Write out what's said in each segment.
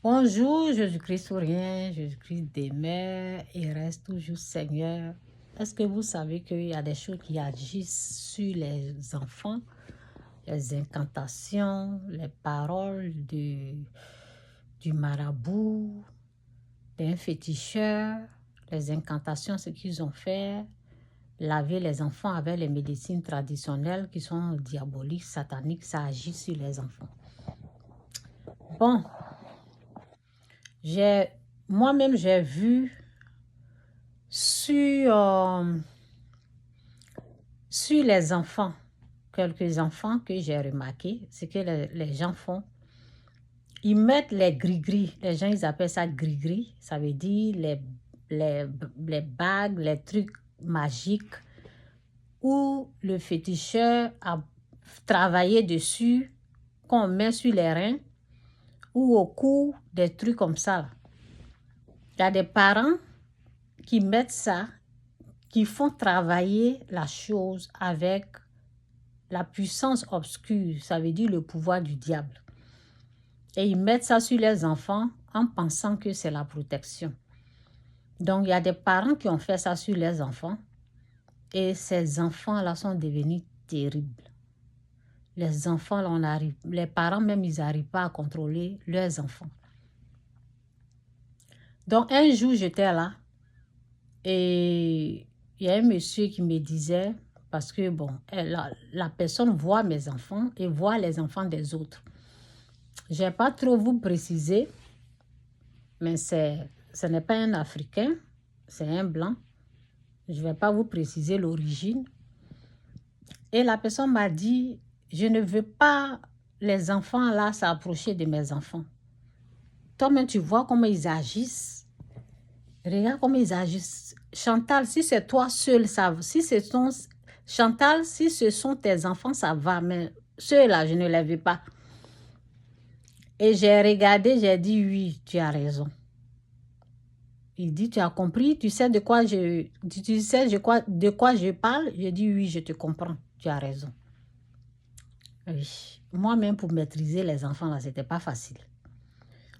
Bonjour, Jésus-Christ ou rien, Jésus-Christ demeure et reste toujours Seigneur. Est-ce que vous savez qu'il y a des choses qui agissent sur les enfants, les incantations, les paroles du marabout, d'un féticheur, les incantations, ce qu'ils ont fait, laver les enfants avec les médecines traditionnelles qui sont diaboliques, sataniques, ça agit sur les enfants. Bon, moi-même, j'ai vu sur les enfants, quelques enfants que j'ai remarqué, ce que les gens font, ils mettent les gris-gris, les gens ils appellent ça gris-gris, ça veut dire les bagues, les trucs magiques où le féticheur a travaillé dessus, qu'on met sur les reins ou au cou, des trucs comme ça. Il y a des parents qui mettent ça, qui font travailler la chose avec la puissance obscure, ça veut dire le pouvoir du diable. Et ils mettent ça sur les enfants en pensant que c'est la protection. Donc, il y a des parents qui ont fait ça sur les enfants et ces enfants-là sont devenus terribles. Les enfants, là, les parents même, ils n'arrivent pas à contrôler leurs enfants. Donc, un jour, j'étais là et il y a un monsieur qui me disait, parce que bon, la personne voit mes enfants et voit les enfants des autres. Je n'ai pas trop vous préciser, mais ce n'est pas un Africain, c'est un blanc. Je ne vais pas vous préciser l'origine. Et la personne m'a dit, je ne veux pas les enfants là s'approcher de mes enfants. Toi-même, tu vois comment ils agissent. Regarde comment ils agissent. Chantal, si c'est toi seul, ça va. Chantal, si ce sont tes enfants, ça va. Mais ceux-là, je ne les veux pas. Et j'ai regardé, j'ai dit, oui, tu as raison. Il dit, tu as compris, tu sais de quoi je parle? Je dis, oui, je te comprends, tu as raison. Oui. Moi-même, pour maîtriser les enfants, là, ce n'était pas facile.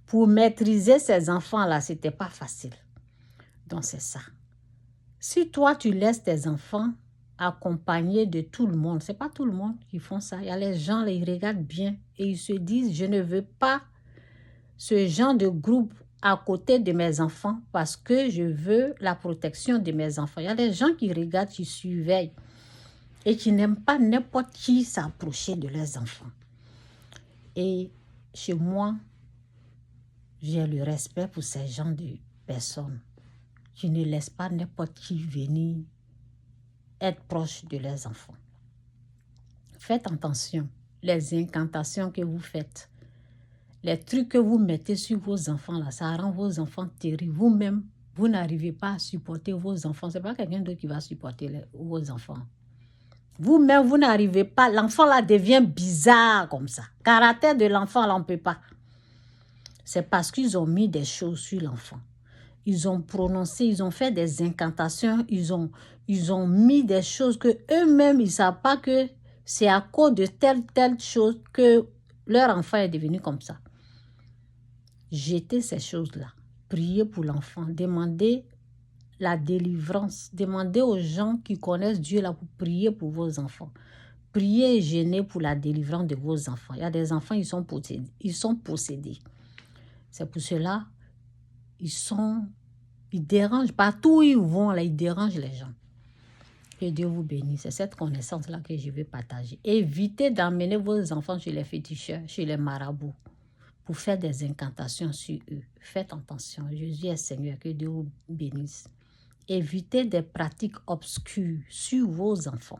Pour maîtriser ces enfants-là, ce n'était pas facile. Donc, c'est ça. Si toi, tu laisses tes enfants accompagnés de tout le monde, ce n'est pas tout le monde qui font ça. Il y a les gens, là, ils regardent bien et ils se disent, je ne veux pas ce genre de groupe à côté de mes enfants parce que je veux la protection de mes enfants. Il y a des gens qui regardent, qui surveillent et qui n'aiment pas n'importe qui s'approcher de leurs enfants. Et chez moi, j'ai le respect pour ces gens de personnes qui ne laissent pas n'importe qui venir être proche de leurs enfants. Faites attention, les incantations que vous faites, les trucs que vous mettez sur vos enfants, là, ça rend vos enfants terribles. Vous-même, vous n'arrivez pas à supporter vos enfants. Ce n'est pas quelqu'un d'autre qui va supporter vos enfants. Vous-même, vous n'arrivez pas. L'enfant, là, devient bizarre comme ça. Caractère de l'enfant, là, on ne peut pas. C'est parce qu'ils ont mis des choses sur l'enfant. Ils ont prononcé, ils ont fait des incantations, ils ont mis des choses que eux-mêmes, ils ne savent pas que c'est à cause de telle chose que leur enfant est devenu comme ça. Jetez ces choses-là. Priez pour l'enfant. Demandez la délivrance. Demandez aux gens qui connaissent Dieu là pour prier pour vos enfants. Priez et jeûnez pour la délivrance de vos enfants. Il y a des enfants, ils sont possédés. C'est pour cela, ils dérangent. Partout où ils vont, là, ils dérangent les gens. Que Dieu vous bénisse. C'est cette connaissance-là que je veux partager. Évitez d'emmener vos enfants chez les féticheurs, chez les marabouts, pour faire des incantations sur eux. Faites attention. Jésus est Seigneur, que Dieu vous bénisse. Évitez des pratiques obscures sur vos enfants.